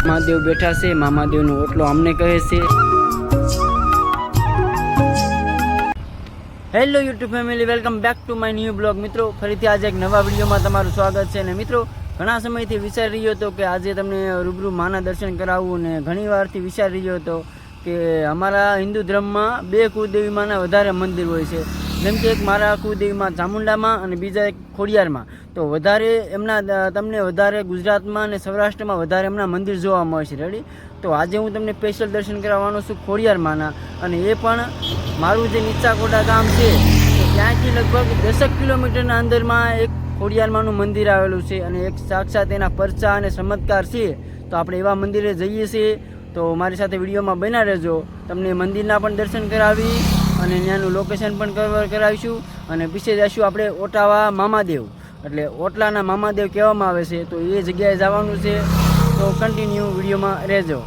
મામાદેવ બેઠા છે, મામાદેવનો ઓટલો અમને કહે છે. Hello YouTube family, welcome back to my new blog. મિત્રો, ફરીથી આજે એક નવા વિડીયોમાં તમારું સ્વાગત છે. અને મિત્રો, ઘણા સમયથી વિચારી રહ્યો હતો કે આજે તમને રૂબરૂ માના દર્શન કરાવવું, ને ઘણી વારથી વિચારી રહ્યો હતો કે અમારા હિન્દુ ધર્મમાં બે કુળદેવીમાંના વધારે મંદિર હોય છે. જેમ કે એક મારા કુળદેવીમાં ચામુંડામાં અને બીજા એક ખોડિયારમાં. તો વધારે એમના તમને વધારે ગુજરાતમાં અને સૌરાષ્ટ્રમાં વધારે એમના મંદિર જોવા મળે છે. રેડી? તો આજે હું તમને સ્પેશિયલ દર્શન કરાવવાનો છું ખોડિયારમાંના, અને એ પણ મારું જે નીચાકોટા ગામ છે તો ત્યાંથી લગભગ 10 કિલોમીટરના અંદરમાં એક ખોડિયારમાંનું મંદિર આવેલું છે, અને એક સાક્ષાત એના પરચા અને ચમત્કાર છે. તો આપણે એવા મંદિરે જઈએ છીએ, તો મારી સાથે વિડીયોમાં બન્યા રહેજો. તમને મંદિરના પણ દર્શન કરાવી અને ત્યાંનું લોકેશન પણ કવર કરાવીશું, અને પીછે જઈશું આપણે ઓટાવા મામાદેવ, એટલે ઓટલાના મામાદેવ કહેવામાં આવે છે. તો એ જગ્યાએ જવાનું છે, તો કન્ટિન્યુ વિડીયોમાં રહેજો.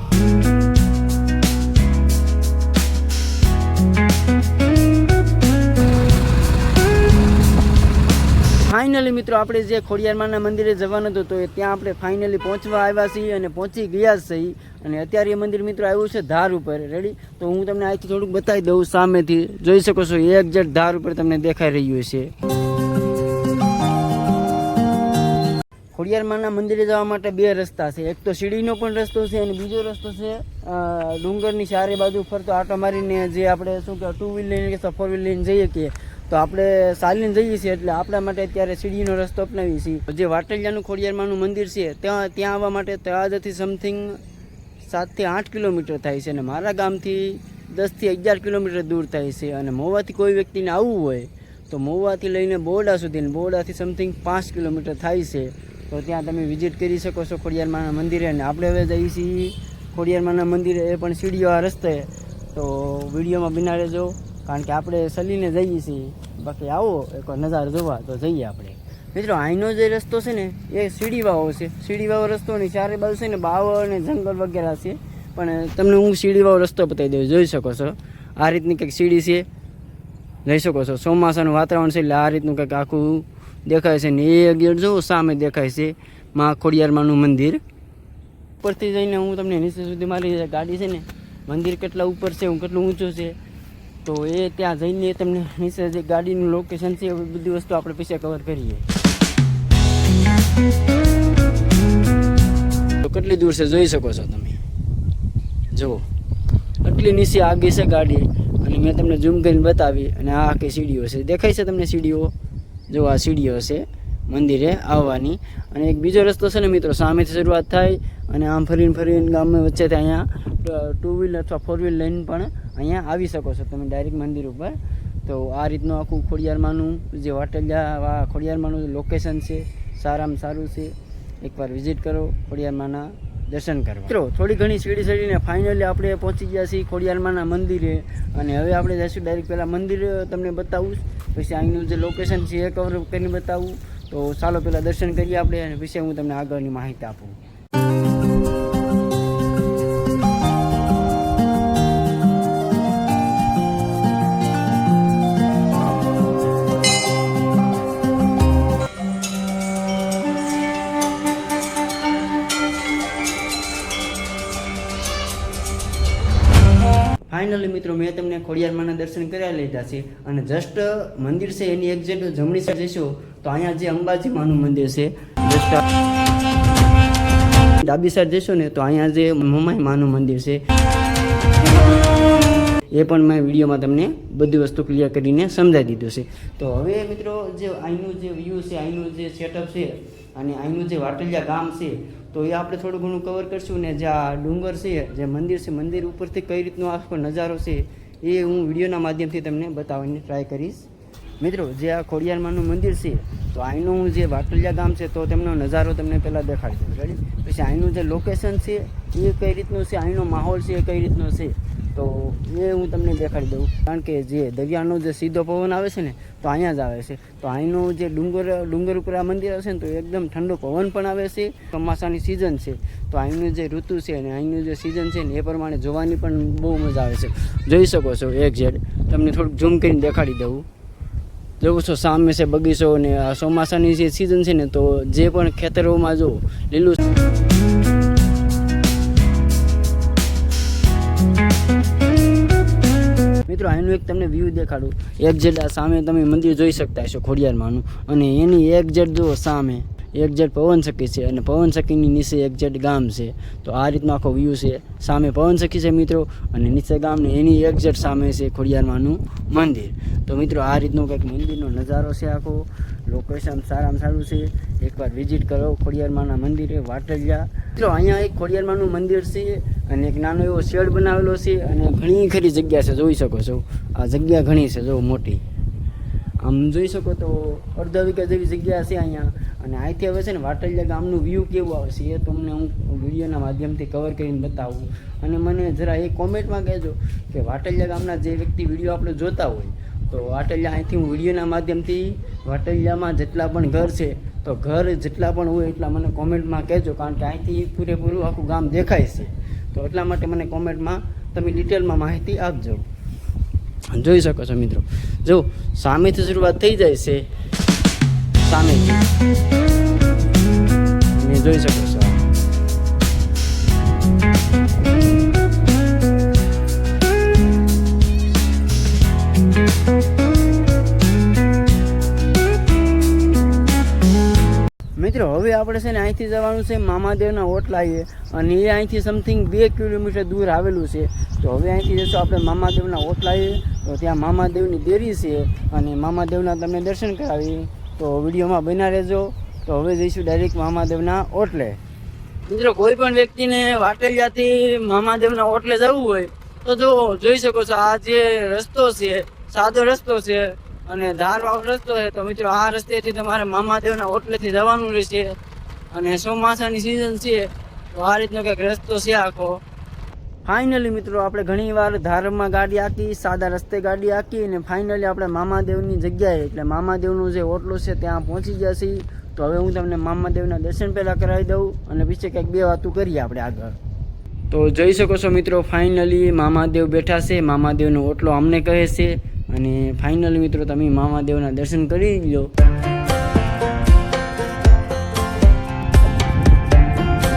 ફાઇનલી મિત્રો, આપણે જે ખોડિયારમાંના મંદિરે જવાનું હતું તો ત્યાં આપણે ફાઇનલી પહોંચવા આવ્યા છીએ અને પહોંચી ગયા જ છીએ. અને અત્યારે એ મંદિર મિત્રો આવ્યું છે ધાર ઉપર. રેડી? તો હું તમને અહીંથી થોડુંક બતાવી દઉં. સામેથી જોઈ શકો છો, એક્ઝેક્ટ ધાર ઉપર તમને દેખાઈ રહ્યું છે. ખોડિયારમાંના મંદિરે જવા માટે બે રસ્તા છે. એક તો સીડીનો પણ રસ્તો છે, અને બીજો રસ્તો છે ડુંગરની ચારે બાજુ ફરતો આટો મારીને જે આપણે શું કહેવાય 2 વ્હીલ લઈને કે 4 વ્હીલ લઈને જઈએ કે, તો આપણે ચાલીને જઈએ છીએ. એટલે આપણા માટે અત્યારે સીડીનો રસ્તો અપનાવીએ છીએ. જે વાટલિયાનું ખોડિયારમાંનું મંદિર છે ત્યાં આવવા માટે તળાજાથી સમથિંગ 7 થી 8 કિલોમીટર થાય છે, અને મારા ગામથી 10 થી 11 કિલોમીટર દૂર થાય છે. અને મહુવાથી કોઈ વ્યક્તિને આવવું હોય તો મહુવાથી લઈને બોરડા સુધી, બોરડાથી સમથિંગ 5 કિલોમીટર થાય છે. તો ત્યાં તમે વિઝિટ કરી શકો છો ખોડિયારમાંના મંદિરે. અને આપણે હવે જઈએ છીએ ખોડિયારમાંના મંદિરે, એ પણ સીડીઓ આ રસ્તે. તો વિડીયોમાં બિના રહેજો, કારણ કે આપણે સલીને જઈએ છીએ. બાકી આવો એક નજારો જોવા તો જઈએ આપણે. મિત્રો, અહીંનો જે રસ્તો છે ને એ સીડીવાળો છે. સીડીવાળો રસ્તો ને ચારે બાજુ છે ને બાવળ અને જંગલ વગેરે છે. પણ તમને હું સીડીવાળો રસ્તો બતાવી દઉં. જોઈ શકો છો આ રીતની કંઈક સીડી છે, જોઈ શકો છો. ચોમાસાનું વાતાવરણ છે એટલે આ રીતનું કંઈક આખું દેખાય છે. ને એ ગેટ જો સામે દેખાય છે માં ખોડિયારમાંનું મંદિર. ઉપરથી જઈને હું તમને નીચે સુધી મારી ગાડી છે ને, મંદિર કેટલા ઉપર છે, કેટલું ઊંચું છે, તો એ ત્યાં જઈને તમને નીચે જે ગાડીનું લોકેશન છે એ બધી વસ્તુ આપણે પીછે કવર કરીએ. તો કેટલી દૂર છે જોઈ શકો છો તમે. જુઓ એટલી નીચે આગી છે ગાડી, અને મેં તમને ઝૂમ કરીને બતાવી. અને આ આખી સીડીઓ છે, દેખાય છે તમને સીડીઓ? જો આ સીડીઓ છે મંદિરે આવવાની. અને એક બીજો રસ્તો છે ને મિત્રો, સામેથી શરૂઆત થાય અને આમ ફરીને ગામમાં વચ્ચેથી અહીંયા 2 વ્હીલ અથવા 4 વ્હીલ લઈને પણ અહીંયા આવી શકો છો તમે ડાયરેક્ટ મંદિર ઉપર. તો આ રીતનું આખું ખોડિયારમાંનું જે વાટલિયા ખોડિયારમાંનું લોકેશન છે, સારામાં સારું છે. એકવાર વિઝિટ કરો, ખોડિયારમાંના દર્શન કરવા. મિત્રો, થોડી ઘણી સીડી ચડીને ફાઇનલી આપણે પહોંચી ગયા છીએ ખોડિયારમાંના મંદિરે. અને હવે આપણે જઈશું ડાયરેક્ટ પહેલાં મંદિર તમને બતાવું, પછી અહીંનું જે લોકેશન છે એ કવર કરીને બતાવું. તો ચાલો પહેલાં દર્શન કરીએ આપણે, અને પછી હું તમને આગળની માહિતી આપું. ફાઇનલી મિત્રો, મેં તમને ખોડિયારમાંના દર્શન કરાવી લીધા છે. અને જસ્ટ મંદિર છે એની એક્ઝેક્ટ જમણી સાઈડ જશો તો અહીંયા જે અંબાજી માનું મંદિર છે, જસ્ટ ડાબી સાઈડ જશો ને તો અહીંયા જે મમાઈ માનું મંદિર છે એ પણ મેં વિડીયોમાં તમને બધી વસ્તુ ક્લિયર કરીને સમજાવી દીધું છે. તો હવે મિત્રો, જે અહીંનું જે વ્યૂ છે, અહીંનું જે સેટઅપ છે, અને અહીંનું જે વાટલિયા ગામ છે, તો એ આપણે થોડું ઘણું કવર કરશું. ને જે આ ડુંગર છે, જે મંદિર છે, મંદિર ઉપરથી કઈ રીતનો આખો નજારો છે એ હું વિડીયોના માધ્યમથી તમને બતાવવાની ટ્રાય કરીશ. મિત્રો, જે આ ખોડિયારમાંનું મંદિર છે, તો અહીંનું જે વાટલિયા ગામ છે, તો તેમનો નજારો તમને પહેલાં દેખાડી દઉં. રેડી? પછી અહીંનું જે લોકેશન છે એ કઈ રીતનું છે, અહીંનો માહોલ છે એ કઈ રીતનો છે, તો એ હું તમને દેખાડી દઉં. કારણ કે જે દરિયાનો જે સીધો પવન આવે છે ને, તો અહીંયા જ આવે છે. તો અહીંનું જે ડુંગર ઉપર આ મંદિર આવે છે ને, તો એકદમ ઠંડો પવન પણ આવે છે. ચોમાસાની સિઝન છે, તો અહીંનું જે ઋતુ છે અને અહીંનું જે સિઝન છે ને એ પ્રમાણે જોવાની પણ બહુ મજા આવે છે. જોઈ શકો છો એક્ઝેક્ટ, તમને થોડુંક ઝૂમ કરીને દેખાડી દઉં. જોવો છો સામે છે બગીચો, અને આ ચોમાસાની જે સિઝન છે ને, તો જે પણ ખેતરોમાં જો લીલું મિત્રો આનું એક તમને વ્યૂ દેખાડું. એક્ઝેક્ટ આ સામે તમે મંદિર જોઈ શકતા હશો ખોડિયારમાંનું, અને એની એક્ઝેક્ટ જુઓ સામે એક્ઝેક્ટ પવનસખી છે, અને પવનસખીની નીચે એક્ઝેક્ટ ગામ છે. તો આ રીતનો આખો વ્યૂ છે. સામે પવનસખી છે મિત્રો, અને નીચે ગામને એની એક્ઝેક્ટ સામે છે ખોડિયારમાંનું મંદિર. તો મિત્રો આ રીતનો કંઈક મંદિરનો નજારો છે આખો. લોકેશન સારામાં સારું છે. એકવાર વિઝિટ કરો ખોડિયારમાંના મંદિરે વાટલિયા. મિત્રો અહીંયા એક ખોડિયારમાંનું મંદિર છે, અને એક નાનો એવો શેડ બનાવેલો છે, અને ઘણી ખરી જગ્યા છે, જોઈ શકો છો. આ જગ્યા ઘણી છે, જો મોટી. આમ જોઈ શકો તો અડધા વીઘા જેવી જગ્યા છે અહીંયા. અને અહીંથી હવે છે ને વાટલિયા ગામનું વ્યૂ કેવું આવશે એ તમને હું વિડીયોના માધ્યમથી કવર કરીને બતાવું. અને મને જરા એ કોમેન્ટમાં કહેજો કે વાટલિયા ગામના જે વ્યક્તિ વિડીયો આપણે જોતા હોય, તો વાટલિયા અહીંથી હું વિડીયોના માધ્યમથી વાટલિયામાં જેટલા પણ ઘર છે, તો ઘર જેટલા પણ હોય એટલા મને કોમેન્ટમાં કહેજો, કારણ કે અહીંથી પૂરેપૂરું આખું ગામ દેખાય છે. તો એટલા માટે મને કોમેન્ટમાં તમે ડિટેલમાં માહિતી આપજો. જોઈ શકો છો મિત્રો, જો સામેથી શરૂઆત થઈ જાય છે, સામેથી તમે જોઈ શકો છો. મિત્રો હવે આપણે છે ને અહીંથી જવાનું છે મામાદેવના ઓટલાએ, અને એ અહીંથી સમથિંગ 2 કિલોમીટર દૂર આવેલું છે. તો હવે અહીંથી જઈશું આપણે મામાદેવના ઓટલાએ. તો ત્યાં મામાદેવની દેરી છે, અને મામાદેવના તમને દર્શન કરાવી. તો વિડીયોમાં બન્યા રહેજો. તો હવે જઈશું ડાયરેક્ટ મામાદેવના ઓટલે. મિત્રો કોઈ પણ વ્યક્તિને વાટલિયાથી મામાદેવના ઓટલે જવું હોય તો જો જોઈ શકો છો, આ જે રસ્તો છે સાદો રસ્તો છે, અને ધારવાળો રસ્તો છે. તો મિત્રો આ રસ્તેથી તમારે મામાદેવના ઓટલેથી જવાનું રહેશે. અને ચોમાસાની સિઝન છે, તો આ રીતનો કંઈક રસ્તો છે આખો. ફાઇનલી મિત્રો આપણે ઘણી વાર ધારમાં ગાડી આંકી, સાદા રસ્તે ગાડી આંકી, અને ફાઇનલી આપણે મામાદેવની જગ્યાએ, એટલે મામાદેવનું જે ઓટલો છે ત્યાં પહોંચી ગયા છીએ. તો હવે હું તમને મામાદેવના દર્શન પહેલાં કરાવી દઉં, અને પછી કંઈક 2 વાતો કરીએ આપણે આગળ. તો જોઈ શકો છો મિત્રો, ફાઇનલી મામાદેવ બેઠા છે. મામાદેવનો ઓટલો અમને કહે છે. અને ફાઇનલી મિત્રો તમે મામાદેવના દર્શન કરી લો.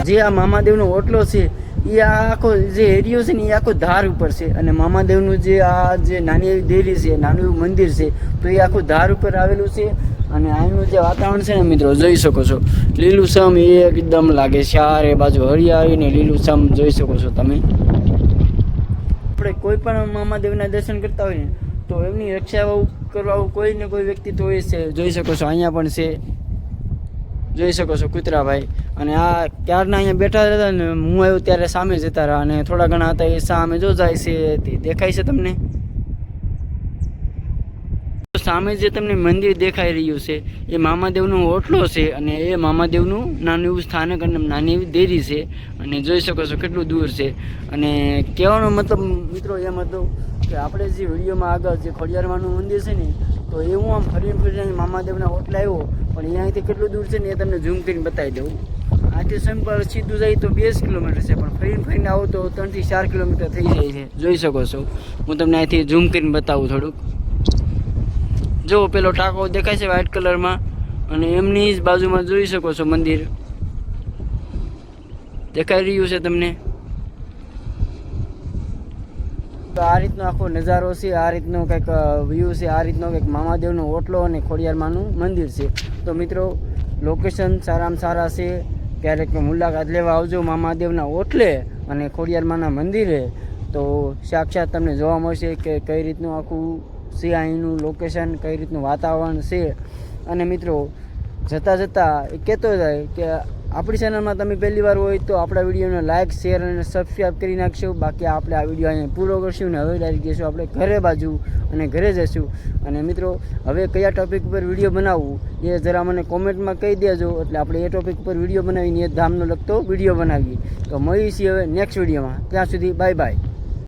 જે આ મામાદેવનો ઓટલો છે એ આખો જે એરિયો છે ને એ આખો ધાર ઉપર છે. અને મામાદેવનું જે આ જે નાની એવી દેરી છે, નાનું એવું મંદિર છે, તો એ આખું ધાર ઉપર આવેલું છે. અને અહીંનું જે વાતાવરણ છે ને મિત્રો જોઈ શકો છો, લીલુંછમ એકદમ લાગે. ચારે બાજુ હરિયાળી ને લીલુંછમ જોઈ શકો છો તમે. આપણે કોઈ પણ મામાદેવના દર્શન કરતા હોય ને તો એમની રક્ષા કરવા કોઈ ને કોઈ વ્યક્તિ તો હોય છે. જોઈ શકો છો અહીંયા પણ છે, જોઈ શકો છો કૂતરાભાઈ. અને આ ક્યારના અહીંયા બેઠા હતા ને, હું આવ્યો ત્યારે સામે જતા રહ્યા, અને થોડા ઘણા હતા એ સામે જો જાય છે, દેખાય છે તમને. સામે જે તમને મંદિર દેખાઈ રહ્યું છે એ મામાદેવનો ઓટલો છે, અને એ મામાદેવનું નાનું એવું સ્થાનક અને નાની એવી દેરી છે. અને જોઈ શકો છો કેટલું દૂર છે. અને કહેવાનો મતલબ મિત્રો એમ હતો કે આપણે જે વિડીયોમાં આગળ જે ખોડિયારમાંનું મંદિર છે ને, તો એ હું આમ ફરીને મામાદેવના ઓટલા આવ્યો, પણ એ અહીંથી કેટલું દૂર છે ને એ તમને ઝૂમ કરીને બતાવી દઉં. અહીંથી સિમ્પલ સીધું જાય તો 20 કિલોમીટર છે, પણ ફરીને આવો તો 3 થી 4 કિલોમીટર થઈ જાય છે. જોઈ શકો છો, હું તમને અહીંથી ઝૂમ કરીને બતાવું થોડુંક. જો પેલો ટાંકો દેખાય છે વ્હાઇટ કલરમાં, અને એમની જ બાજુમાં જોઈ શકો છો મંદિર દેખાઈ રહ્યું છે તમને. તો આ રીતનો આખો નજારો છે, આ રીતનો કંઈક વ્યૂ છે, આ રીતનો કંઈક મામાદેવનો ઓટલો અને ખોડિયારમાંનું મંદિર છે. તો મિત્રો લોકેશન સારામાં સારા છે, ક્યારેક મુલાકાત લેવા આવજો મામાદેવના ઓટલે અને ખોડિયારમાંના મંદિરે. તો સાક્ષાત તમને જોવા મળશે કે કઈ રીતનું આખું છે અહીંનું લોકેશન, કઈ રીતનું વાતાવરણ છે. અને મિત્રો જતાં જતાં એ કહેતો જાય કે આપણી ચેનલમાં તમે પહેલી વાર હોય તો આપણા વિડીયોને લાઇક, શેર અને સબસ્ક્રાઈબ કરી નાખશો. બાકી આપણે આ વિડીયો અહીંયા પૂરો કરશું ને હવે ડાયરેક્ટ જઈશું આપણે ઘરે બાજુ, અને ઘરે જઈશું. અને મિત્રો હવે કયા ટૉપિક ઉપર વિડીયો બનાવવું એ જરા મને કોમેન્ટમાં કહી દેજો, એટલે આપણે એ ટૉપિક ઉપર વિડીયો બનાવીને એ ધામનો લગતો વિડીયો બનાવીએ. તો મળીશું હવે નેક્સ્ટ વિડીયોમાં. ત્યાં સુધી બાય બાય.